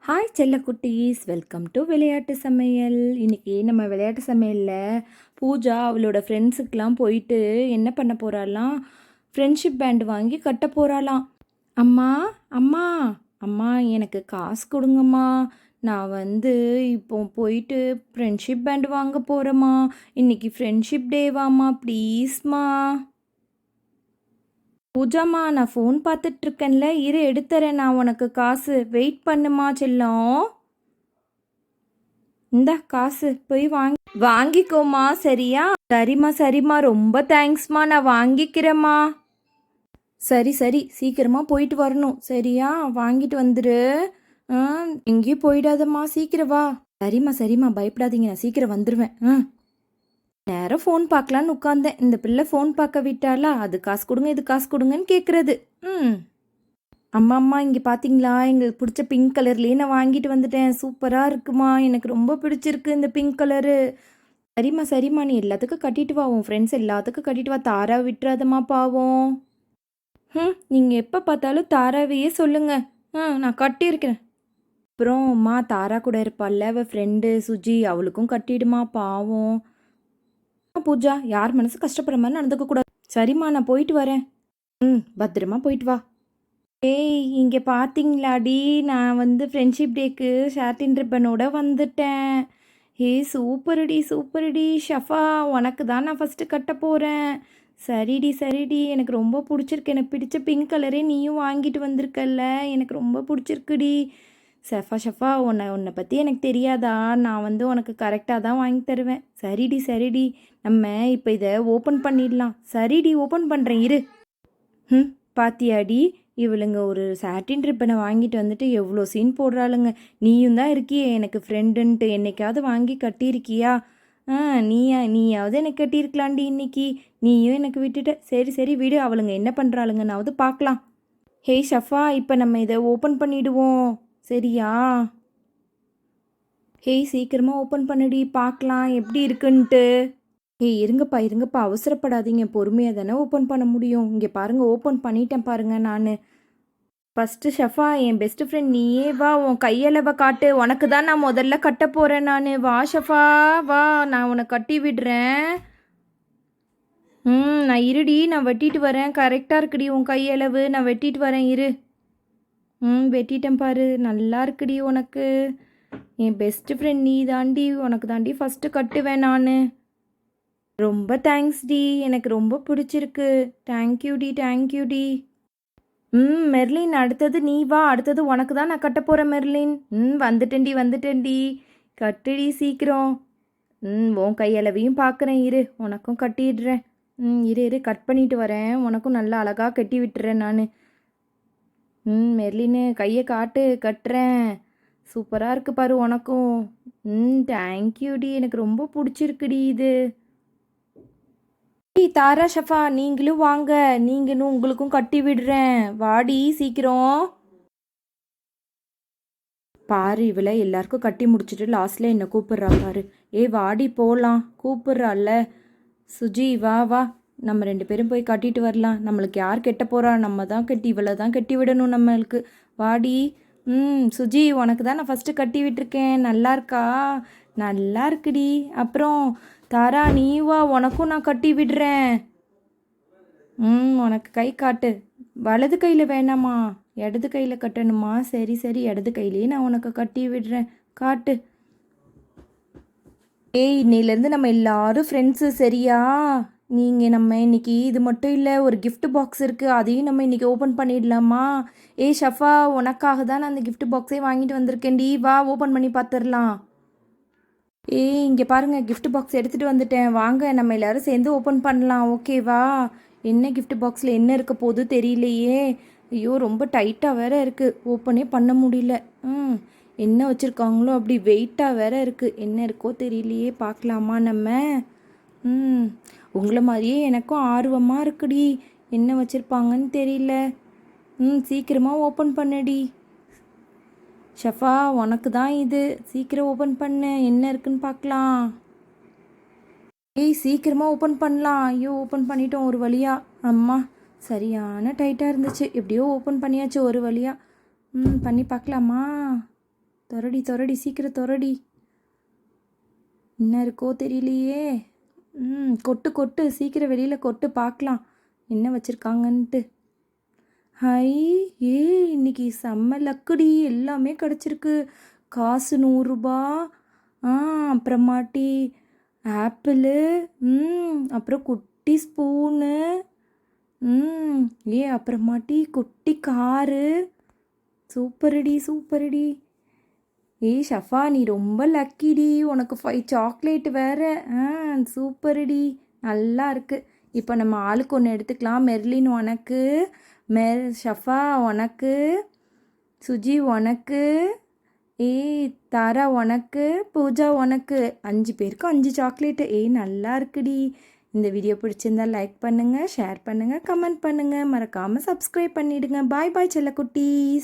Hi செல்லக்குட்டீஸ், welcome to விளையாட்டு சமையல். இன்றைக்கி நம்ம விளையாட்டு சமையலில் பூஜா அவளோட ஃப்ரெண்ட்ஸுக்கெலாம் போயிட்டு என்ன பண்ண போகிறாளாம், ஃப்ரெண்ட்ஷிப் பேண்ட் வாங்கி கட்ட போகிறாளாம். அம்மா அம்மா அம்மா எனக்கு காசு கொடுங்கம்மா, நான் இப்போ போயிட்டு ஃப்ரெண்ட்ஷிப் பேண்ட் வாங்க போகிறேம்மா, இன்றைக்கி ஃப்ரெண்ட்ஷிப் டேவாம்மா, ப்ளீஸ்மா. பூஜாம்மா, நான் ஃபோன் பார்த்துட்ருக்கேன்ல, இரு எடுத்துறேன் நான் உனக்கு காசு, வெயிட் பண்ணுமா செல்லம். இந்தா காசு, போய் வாங்கிக்கோமா, சரியா? சரிம்மா சரிம்மா, ரொம்ப தேங்க்ஸ்மா, நான் வாங்கிக்கிறேம்மா. சரி சரி, சீக்கிரமாக போயிட்டு வரணும், சரியா? வாங்கிட்டு வந்துடு. எங்கேயும் போயிடாதம்மா, சீக்கிரம் வா. சரிம்மா சரிம்மா, பயப்படாதீங்க, நான் சீக்கிரம் வந்துடுவேன். நேரம் ஃபோன் பார்க்கலான்னு உட்காந்தேன், இந்த பிள்ளை ஃபோன் பார்க்க விட்டாலா, அது காசு கொடுங்க இது காசு கொடுங்கன்னு கேட்குறது. அம்மா அம்மா, இங்கே பார்த்தீங்களா, எங்களுக்கு பிடிச்ச பிங்க் கலர்லேயே நான் வாங்கிட்டு வந்துட்டேன், சூப்பராக இருக்குமா, எனக்கு ரொம்ப பிடிச்சிருக்கு இந்த பிங்க் கலரு. சரிம்மா சரிம்மா, நீ எல்லாத்துக்கும் கட்டிட்டு வா, உன் ஃப்ரெண்ட்ஸ் எல்லாத்துக்கும் கட்டிட்டு வா, தாரா விட்டுறாதம்மா பாவம். நீங்கள் எப்போ பார்த்தாலும் தாராவையே சொல்லுங்க. நான் கட்டியிருக்கிறேன். அப்புறம் அம்மா, தாரா கூட இருப்பாள்ல அவள் ஃப்ரெண்டு சுஜி, அவளுக்கும் கட்டிடுமா பாவம். பூஜா, யார் மனசு கஷ்டப்படுற மாதிரி நடந்துக்க கூடாது. சரிம்மா, நான் போயிட்டு வரேன். பத்திரமா போயிட்டு வா. ஏய், இங்கே பார்த்தீங்களாடி, நான் ஃப்ரெண்ட்ஷிப் டேக்கு ஷார்டின் ரிப்பனோட வந்துட்டேன். ஏய் சூப்பருடி சூப்பருடி ஷஃபா, உனக்கு தான் நான் ஃபஸ்ட்டு கட்ட போகிறேன். சரிடி சரிடி, எனக்கு ரொம்ப பிடிச்சிருக்கு, எனக்கு பிடிச்ச பிங்க் கலரே நீயும் வாங்கிட்டு வந்திருக்கல்ல, எனக்கு ரொம்ப பிடிச்சிருக்குடி. ஷஃபா, உன்னை பற்றி எனக்கு தெரியாதா, நான் உனக்கு கரெக்டாக தான் வாங்கி தருவேன். சரிடி சரிடி, நம்ம இப்போ இதை ஓப்பன் பண்ணிடலாம். சரிடி, ஓப்பன் பண்ணுறேன் இரு. பாத்தியாடி, இவளுங்க ஒரு சாட்டின் ரிப்பனை வாங்கிட்டு வந்துட்டு எவ்வளோ சீன் போடுறாளுங்க. நீயும் தான் இருக்கியே எனக்கு ஃப்ரெண்டுன்ட்டு, என்னைக்காவது வாங்கி கட்டியிருக்கியா? நீயாவது எனக்கு கட்டியிருக்கலாண்டி இன்னைக்கு, நீயும் எனக்கு விட்டுட்ட. சரி சரி விடு, அவளுங்க என்ன பண்ணுறாளுங்கன்னாவது பார்க்கலாம். ஹேய் ஷஃபா, இப்போ நம்ம இதை ஓப்பன் பண்ணிவிடுவோம், சரியா? ஹேய் சீக்கிரமாக ஓப்பன் பண்ணுடி, பார்க்கலாம் எப்படி இருக்குன்ட்டு. இருங்கப்பா அவசரப்படாதீங்க, பொறுமையாக தானே ஓப்பன் பண்ண முடியும். இங்கே பாருங்கள், ஓப்பன் பண்ணிட்டேன் பாருங்கள் நான். ஃபஸ்ட்டு ஷஃபா, என் பெஸ்ட்டு ஃப்ரெண்ட் நீயே வா, உன் கையளவை காட்டு, உனக்கு தான் நான் முதல்ல கட்ட போகிறேன் நான். வா ஷஃபா வா, நான் உன்னை கட்டி விடுறேன். நான் இருடி, நான் வெட்டிட்டு வரேன். கரெக்டாக இருக்குடி உன் கையளவு, நான் வெட்டிட்டு வரேன் இரு. வெட்டிட்டேன் பாரு, நல்லா இருக்குடி உனக்கு. என் பெஸ்ட்டு ஃப்ரெண்ட் நீ தாண்டி, உனக்கு தாண்டி ஃபஸ்ட்டு கட்டுவேன் நான். ரொம்ப தேங்க்ஸ் டி, எனக்கு ரொம்ப பிடிச்சிருக்கு. தேங்க்யூடி. மெர்லின், அடுத்தது நீ வா, அடுத்தது உனக்கு தான் நான் கட்ட போகிறேன் மெர்லின். வந்துட்டேன்டி, கட்டுடி சீக்கிரம். உன் கையளவையும் பார்க்குறேன் இரு, உனக்கும் கட்டிடுறேன். இரு கட் பண்ணிட்டு வரேன், உனக்கும் நல்லா அழகாக கட்டி விட்டுறேன் நான். மெர்லின்னு கையை காட்டு, கட்டுறேன். சூப்பராக இருக்கு பாரு உனக்கும். தேங்க்யூடி, எனக்கு ரொம்ப பிடிச்சிருக்குடி இது. தாரா ஷஃபா, நீங்களும் வாங்க, நீங்களும் உங்களுக்கும் கட்டி விடுறேன், வாடி சீக்கிரம். பாரு, இவளை எல்லாருக்கும் கட்டி முடிச்சுட்டு லாஸ்ட்டில் என்னை கூப்பிட்றா பாரு. வாடி போகலாம், கூப்பிட்றாள்ல. சுஜி வா வா, நம்ம 2 பேரும் போய் கட்டிட்டு வரலாம். நம்மளுக்கு யார் கெட்ட போகிறா, நம்ம தான் கட்டி, இவளை தான் கட்டி விடணும் நம்மளுக்கு. வாடி. சுஜி, உனக்கு தான் நான் ஃபஸ்ட்டு கட்டி விட்டுருக்கேன், நல்லா இருக்கா? நல்லா இருக்குடி. அப்புறம் தாரா நீ வா, உனக்கும் நான் கட்டி விடுறேன். உனக்கு கை காட்டு, வலது கையில் வேணாமா, இடது கையில் கட்டணுமா? சரி சரி, இடது கையிலேயே நான் உனக்கு கட்டி விடுறேன், காட்டு. இன்னையிலேருந்து நம்ம எல்லாரும் ஃப்ரெண்ட்ஸு, சரியா? நம்ம இன்னைக்கு இது மட்டும் இல்லை, ஒரு கிஃப்ட் பாக்ஸ் இருக்குது, அதையும் நம்ம இன்றைக்கி ஓப்பன் பண்ணிடலாமா? ஷஃபா, உனக்காக தான் நான் அந்த கிஃப்ட் பாக்ஸே வாங்கிட்டு வந்திருக்கேன்டி, வா ஓப்பன் பண்ணி பார்த்துடலாம். இங்கே பாருங்கள், கிஃப்ட் பாக்ஸ் எடுத்துகிட்டு வந்துட்டேன், வாங்க நம்ம எல்லோரும் சேர்ந்து ஓப்பன் பண்ணலாம், ஓகேவா? என்ன கிஃப்ட் பாக்ஸில் என்ன இருக்க போது தெரியலையே. ஐயோ, ரொம்ப டைட்டாக வேற இருக்குது, ஓப்பனே பண்ண முடியல. என்ன வச்சுருக்காங்களோ, அப்படி வெயிட்டாக வேற இருக்குது, என்ன இருக்கோ தெரியலையே, பார்க்கலாமா நம்ம? உங்களை மாதிரியே எனக்கும் ஆர்வமாக இருக்குடி, என்ன வச்சுருப்பாங்கன்னு தெரியல. சீக்கிரமாக ஓப்பன் பண்ணுடி ஷஃபா, உனக்கு தான் இது, சீக்கிரம் ஓப்பன் பண்ணு, என்ன இருக்குன்னு பார்க்கலாம். சீக்கிரமாக ஓப்பன் பண்ணலாம். ஐயோ, ஓப்பன் பண்ணிட்டோம் ஒரு வழியாக. அம்மா, சரியான டைட்டாக இருந்துச்சு, எப்படியோ ஓப்பன் பண்ணியாச்சு ஒரு வழியாக. பண்ணி பார்க்கலாமா? தொரடி தொரடி சீக்கிரம் தொரடி. என்ன இருக்கோ தெரியலையே. கொட்டு கொட்டு சீக்கிரம் வெளியில் கொட்டு பார்க்கலாம் என்ன வச்சுருக்காங்கன்ட்டு. ஹை, இன்னைக்கு செம்ம லக்குடி, எல்லாமே கிடச்சிருக்கு. காசு 100 ரூபா, அப்புறமாட்டி ஆப்பிளு, அப்புறம் குட்டி ஸ்பூனு, அப்புறமாட்டி குட்டி காரு. சூப்பரடி சூப்பரடி. ஷஃபா நீ ரொம்ப லக்கிடி, உனக்கு 5 சாக்லேட் வேறு. சூப்பரடி, நல்லா இருக்குது. இப்போ நம்ம ஆளுக்கு ஒன்று எடுத்துக்கலாம். மெர்லின் உனக்கு, ஷஃபா உனக்கு, சுஜி உனக்கு, தாரா உனக்கு, பூஜா உனக்கு. 5 பேருக்கு 5 சாக்லேட்டு. நல்லா இருக்குடி. இந்த வீடியோ பிடிச்சிருந்தா லைக் பண்ணுங்கள், ஷேர் பண்ணுங்கள், கமெண்ட் பண்ணுங்கள், மறக்காமல் சப்ஸ்கிரைப் பண்ணிவிடுங்க. பாய் பாய் செல்லக்குட்டீஸ்.